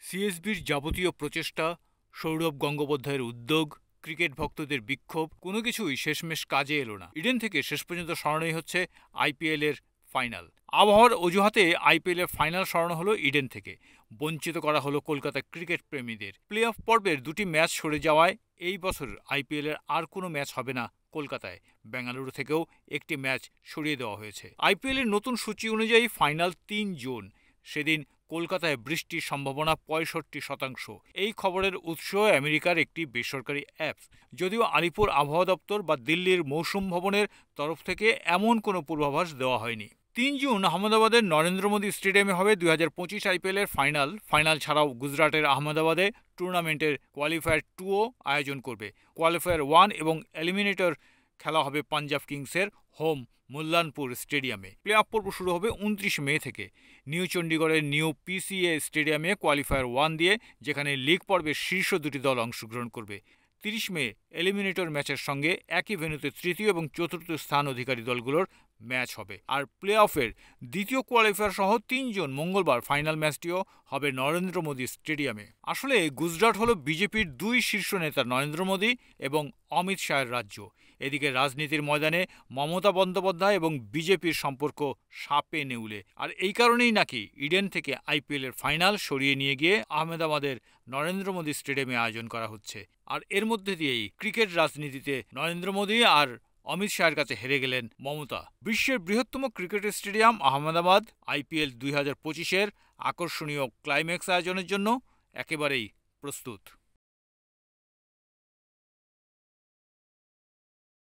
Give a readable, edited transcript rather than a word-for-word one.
সিএসবির যাবতীয় প্রচেষ্টা, সৌরভ গঙ্গোপাধ্যায়ের উদ্যোগ, ক্রিকেট ভক্তদের বিক্ষোভ কোনো কিছুই শেষমেশ কাজে এলো না। ইডেন থেকে শেষ পর্যন্ত সরানোই হচ্ছে আইপিএল এর ফাইনাল। আবহাওয়ার অজুহাতে আইপিএল এর ফাইনাল সরানো হলো ইডেন থেকে। বঞ্চিত করা হলো কলকাতা ক্রিকেট প্রেমীদের। প্লে অফ পর্বের দুটি ম্যাচ সরে যাওয়ায় এই বছর আইপিএল এর আর কোনো ম্যাচ হবে না কলকাতায়। বেঙ্গালুরু থেকেও একটি ম্যাচ সরিয়ে দেওয়া হয়েছে। আইপিএল এর নতুন সূচি অনুযায়ী ফাইনাল ৩ জুন। সেদিন কলকাতায় বৃষ্টির সম্ভাবনা ৬৫%। এই খবরের উৎস আমেরিকার একটি বেসরকারি অ্যাপস। যদিও আলিপুর আবহাওয়া দপ্তর বা দিল্লির মৌসুম ভবনের তরফ থেকে এমন কোনো পূর্বাভাস দেওয়া হয়নি। ৩ জুন আহমেদাবাদের নরেন্দ্র মোদী স্টেডিয়ামে হবে ২০২৫ আইপিএল এর ফাইনাল ছাড়াও গুজরাটের আহমেদাবাদে টুর্নামেন্টের কোয়ালিফায়ার 2ও আয়োজন করবে। কোয়ালিফায়ার 1 এবং এলিমিনেটর খেলা হবে পাঞ্জাব কিংসের হোম মুল্লানপুর স্টেডিয়ামে। প্লে অফ পর্ব শুরু হবে ২৯ মে থেকে নিউ চণ্ডীগড়ের নিউ পিসিএ স্টেডিয়ামে কোয়ালিফায়ার 1 দিয়ে, যেখানে লিগ পর্বের শীর্ষ দুটি দল অংশগ্রহণ করবে। ৩০ মে এলিমিনেটর ম্যাচের সঙ্গে একই ভেন্যুতে তৃতীয় এবং চতুর্থ স্থান অধিকারী দলগুলোর ম্যাচ হবে। আর প্লে অফের দ্বিতীয় কোয়ালিফায়ার সহ ৩ জুন মঙ্গলবার ফাইনাল ম্যাচটিও হবে নরেন্দ্র মোদী স্টেডিয়ামে। আসলে গুজরাট হলো বিজেপির দুই শীর্ষ নেতা নরেন্দ্র মোদী এবং অমিত শাহের রাজ্য। এদিকে রাজনীতির ময়দানে মমতা বন্দ্যোপাধ্যায় এবং বিজেপির সম্পর্ক সাপে নেউলে। আর এই কারণেই নাকি ইডেন থেকে আইপিএল এর ফাইনাল সরিয়ে নিয়ে গিয়ে আহমেদাবাদের নরেন্দ্র মোদী স্টেডিয়ামে আয়োজন করা হচ্ছে। আর এর মধ্যে দিয়েই ক্রিকেট রাজনীতিতে নরেন্দ্র মোদী আর অমিত শাহের কাছে হেরে গেলেন মমতা। বিশ্বের বৃহত্তম ক্রিকেট স্টেডিয়াম আহমেদাবাদ আইপিএল ২০২৫-এর আকর্ষণীয় ক্লাইম্যাক্স আয়োজনের জন্য একেবারেই প্রস্তুত।